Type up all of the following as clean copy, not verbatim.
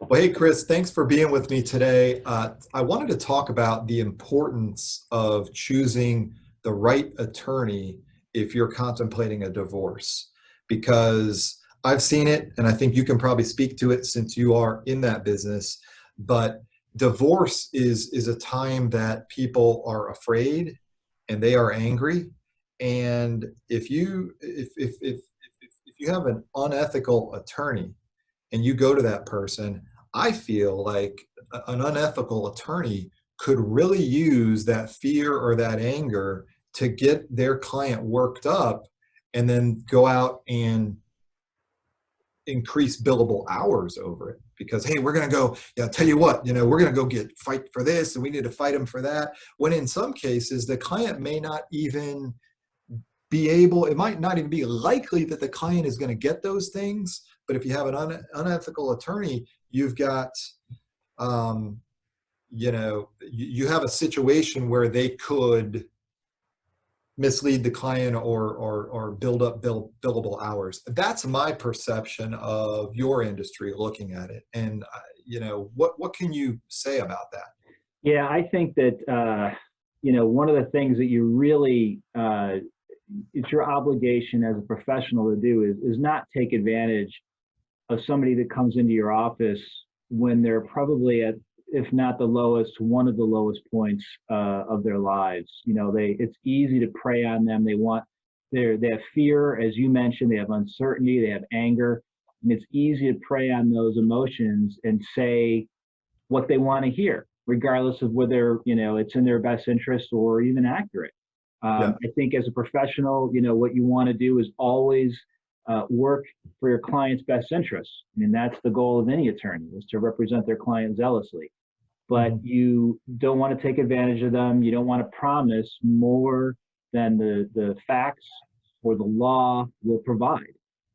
Well, hey, Chris, thanks for being with me today. I wanted to talk about the importance of choosing the right attorney if you're contemplating a divorce, because I've seen it, and I think you can probably speak to it since you are in that business. But divorce is a time that people are afraid and they are angry. And if you have an unethical attorney and you go to that person, I feel like an unethical attorney could really use that fear or that anger to get their client worked up and then go out and increase billable hours over it because, hey, we're going to go, yeah, tell you what, we're going to go fight for this and we need to fight them for that, when in some cases the client may not even be able, it might not even be likely that the client is going to get those things. But if you have an unethical attorney, you've got, um, you have a situation where they could mislead the client or build up billable hours. That's my perception of your industry looking at it. And, what can you say about that? Yeah, I think that one of the things that you really it's your obligation as a professional to do is not take advantage of somebody that comes into your office when they're probably at, if not the lowest, one of the lowest points of their lives. It's easy to prey on them. They have fear, as you mentioned, they have uncertainty, they have anger, and it's easy to prey on those emotions and say what they want to hear, regardless of whether it's in their best interest or even accurate. Yeah. I think as a professional, what you want to do is always work for your client's best interests. I mean, that's the goal of any attorney, is to represent their client zealously. But Mhm. you don't want to take advantage of them. You don't want to promise more than the facts or the law will provide.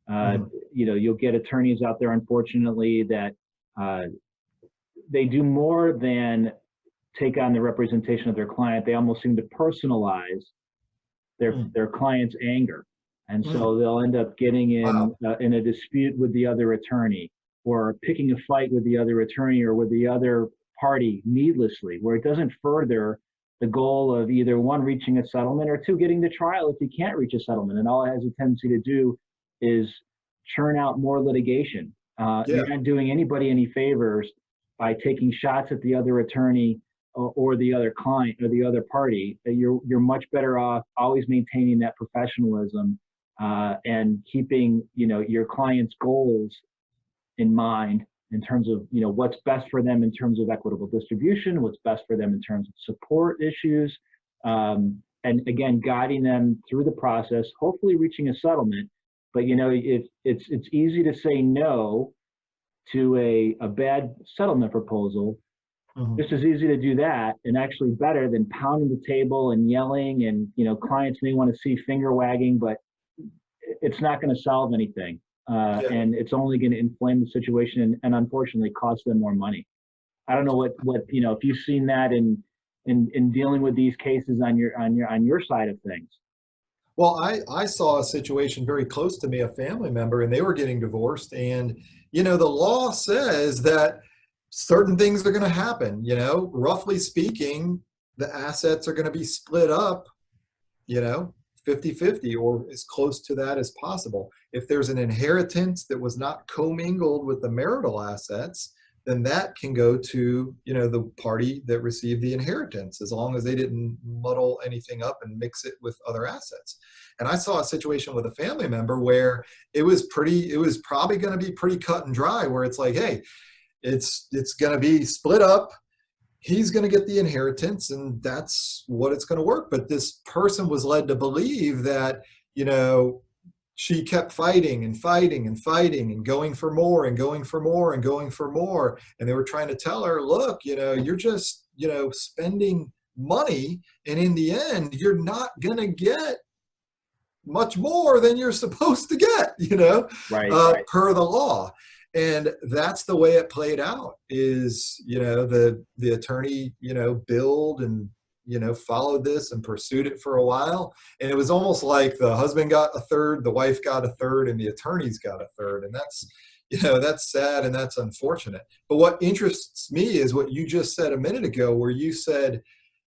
Mhm. You'll get attorneys out there, unfortunately, that uh, they do more than take on the representation of their client. They almost seem to personalize Mm. their client's anger, and Mm. so they'll end up getting Wow. in a dispute with the other attorney, or picking a fight with the other attorney or with the other party needlessly, where it doesn't further the goal of either one, reaching a settlement, or two, getting to trial if you can't reach a settlement. And all it has a tendency to do is churn out more litigation. You're Yeah. not doing anybody any favors by taking shots at the other attorney or the other client or the other party. You're much better off always maintaining that professionalism and keeping your client's goals in mind, in terms of what's best for them in terms of equitable distribution, what's best for them in terms of support issues, and again guiding them through the process, hopefully reaching a settlement. But it's easy to say no to a bad settlement proposal, Mhm. just as easy to do that, and actually better than pounding the table and yelling. And clients may want to see finger wagging, but it's not going to solve anything, Yeah. and it's only going to inflame the situation, and unfortunately cost them more money. I don't know what if you've seen that in dealing with these cases on your side of things. Well, I saw a situation very close to me, a family member, and they were getting divorced. And, the law says that certain things are going to happen. Roughly speaking, the assets are going to be split up, you know, 50-50 or as close to that as possible. If there's an inheritance that was not commingled with the marital assets, then that can go to, the party that received the inheritance, as long as they didn't muddle anything up and mix it with other assets. And I saw a situation with a family member where it was probably going to be pretty cut and dry, where it's like, hey, it's going to be split up, he's going to get the inheritance, and that's what it's going to work. But this person was led to believe that, you know she kept fighting and fighting and fighting and going for more and going for more and going for more, and they were trying to tell her, look, you're just, spending money, and in the end you're not going to get much more than you're supposed to get, Right. per the law. And that's the way it played out. Is, the attorney, billed and, followed this and pursued it for a while. And it was almost like the husband got a third, the wife got a third, and the attorneys got a third. And that's, that's sad and that's unfortunate. But what interests me is what you just said a minute ago, where you said,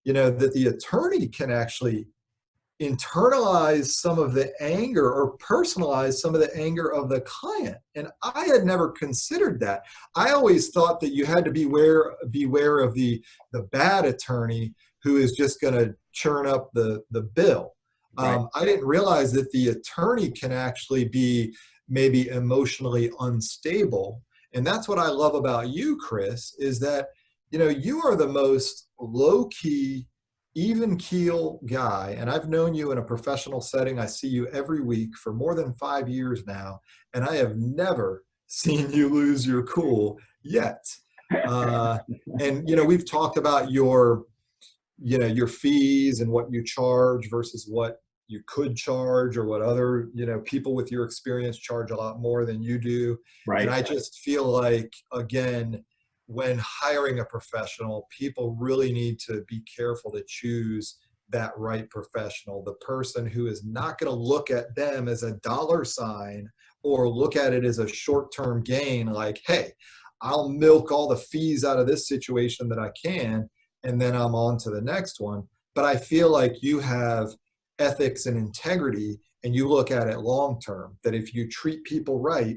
that the attorney can actually internalize some of the anger or personalize some of the anger of the client. And I had never considered that. I always thought that you had to beware of the bad attorney who is just going to churn up the bill. Right. I didn't realize that the attorney can actually be maybe emotionally unstable. And that's what I love about you, Chris, is that, you are the most low key, even keel guy. And I've known you in a professional setting. I see you every week for more than 5 years now. And I have never seen you lose your cool yet. And, we've talked about your fees and what you charge versus what you could charge, or what other, people with your experience charge a lot more than you do. Right. And I just feel like, again, when hiring a professional, people really need to be careful to choose that right professional, the person who is not going to look at them as a dollar sign or look at it as a short-term gain. Like, hey, I'll milk all the fees out of this situation that I can, and then I'm on to the next one. But I feel like you have ethics and integrity, and you look at it long-term, that if you treat people right,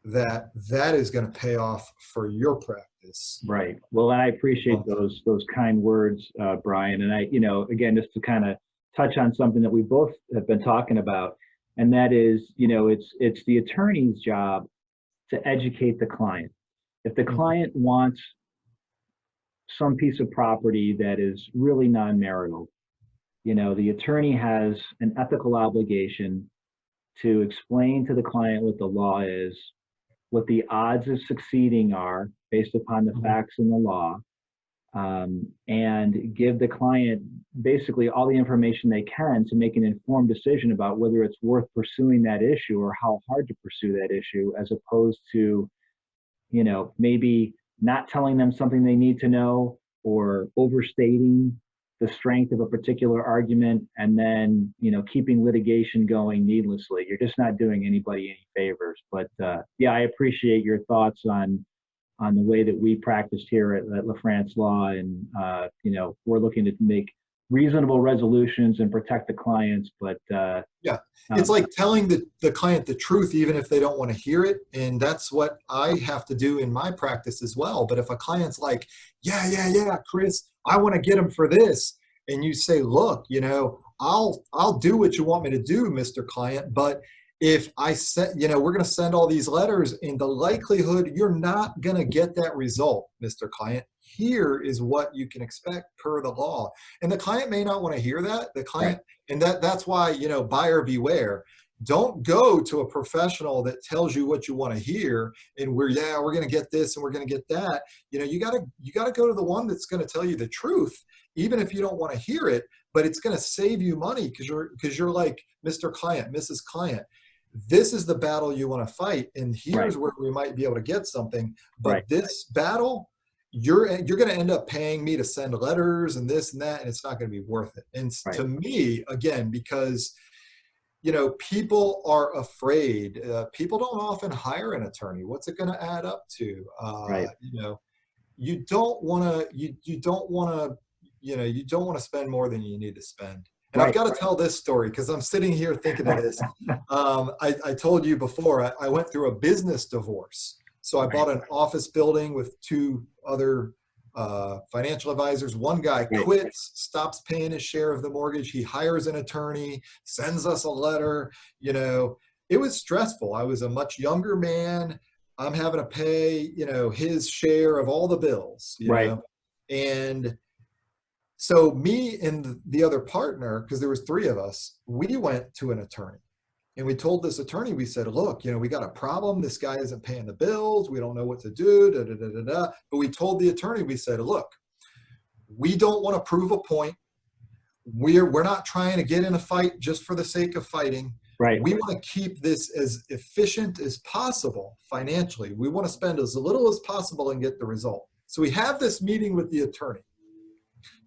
that is going to pay off for your practice. Right. Well, I appreciate those kind words, Brian. And I, again, just to kind of touch on something that we both have been talking about, and that is, it's the attorney's job to educate the client. If the client wants some piece of property that is really non-marital, the attorney has an ethical obligation to explain to the client what the law is, what the odds of succeeding are based upon the facts in the law, and give the client basically all the information they can to make an informed decision about whether it's worth pursuing that issue or how hard to pursue that issue, as opposed to, maybe not telling them something they need to know, or overstating the strength of a particular argument, and then, keeping litigation going needlessly. You're just not doing anybody any favors. But yeah, I appreciate your thoughts on the way that we practiced here at LaFrance Law. And, we're looking to make reasonable resolutions and protect the clients. But yeah, it's like telling the client the truth, even if they don't want to hear it. And that's what I have to do in my practice as well. But if a client's like, yeah, Chris, I want to get him for this. And you say, look, I'll do what you want me to do, Mr. Client. But if I said, we're going to send all these letters, in the likelihood you're not going to get that result, Mr. Client. Here is what you can expect per the law. And the client may not want to hear that. The client, and that's why, buyer beware. Don't go to a professional that tells you what you want to hear, and we're going to get this and we're going to get that. You got to go to the one that's going to tell you the truth, even if you don't want to hear it, but it's going to save you money, because you're like, Mr. Client, Mrs. Client, this is the battle you want to fight, and here's where we might be able to get something. But this battle, you're going to end up paying me to send letters and this and that, and it's not going to be worth it. And to me, again, because people are afraid. People don't often hire an attorney. What's it going to add up to? You don't want to spend more than you need to spend. And I've got to tell this story, because I'm sitting here thinking of this. I told you before, I went through a business divorce. So I bought an office building with 2 other financial advisors. One guy quits, stops paying his share of the mortgage. He hires an attorney, sends us a letter. It was stressful. I was a much younger man. I'm having to pay, his share of all the bills, you know? And so me and the other partner, because there was 3 of us, we went to an attorney. And we told this attorney, we said, look, we got a problem. This guy isn't paying the bills. We don't know what to do, But we told the attorney, we said, look, we don't want to prove a point. We're not trying to get in a fight just for the sake of fighting. We want to keep this as efficient as possible financially. We want to spend as little as possible and get the result. So we have this meeting with the attorney.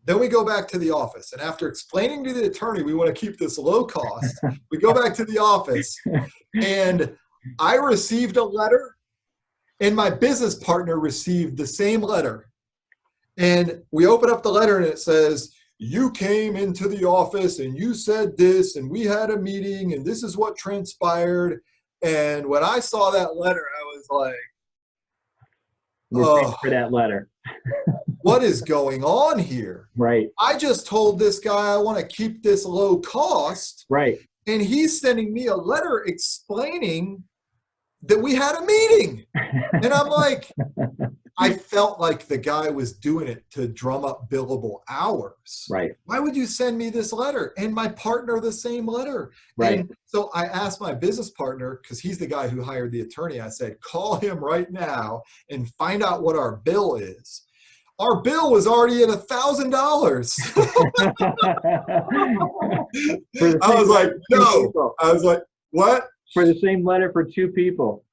Then we go back to the office, and after explaining to the attorney we want to keep this low cost, we go back to the office, and I received a letter, and my business partner received the same letter. And we open up the letter, and it says, you came into the office and you said this, and we had a meeting, and this is what transpired. And when I saw that letter, I was like, We're paying for that letter. what is going on here? Right. I just told this guy I want to keep this low cost, Right. and he's sending me a letter explaining that we had a meeting. And I'm like, I felt like the guy was doing it to drum up billable hours. Right. Why would you send me this letter? And my partner the same letter. Right. And so I asked my business partner, because he's the guy who hired the attorney, I said, call him right now and find out what our bill is. Our bill was already at $1,000. I was like, no. I was like, what? For the same letter for two people.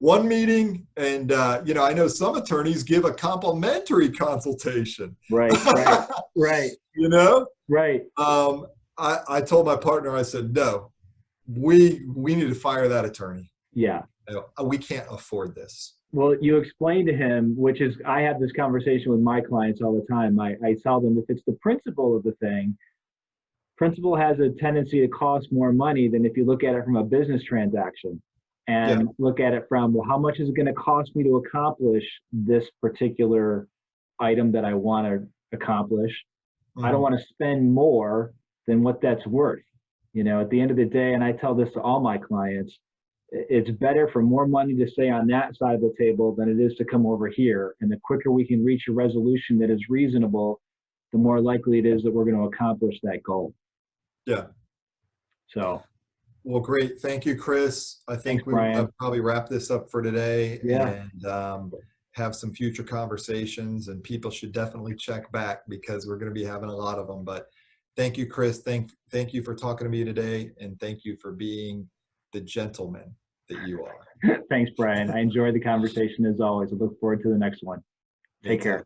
One meeting, and you know, I know some attorneys give a complimentary consultation. Right, right, right. You know, right. I told my partner, I said, no, we need to fire that attorney. Yeah, we can't afford this. Well, you explained to him, which is, I have this conversation with my clients all the time. I tell them if it's the principle of the thing, principle has a tendency to cost more money than if you look at it from a business transaction. And look at it from, well, how much is it going to cost me to accomplish this particular item that I want to accomplish? Mm-hmm. I don't want to spend more than what that's worth. You know, at the end of the day, and I tell this to all my clients, it's better for more money to stay on that side of the table than it is to come over here. And the quicker we can reach a resolution that is reasonable, the more likely it is that we're going to accomplish that goal. Yeah. So. Well, great. Thank you, Chris. I think we'll probably wrap this up for today and have some future conversations, and people should definitely check back because we're going to be having a lot of them. But thank you, Chris. Thank you for talking to me today, and thank you for being the gentleman that you are. Thanks, Brian. I enjoyed the conversation as always. I look forward to the next one. Take care.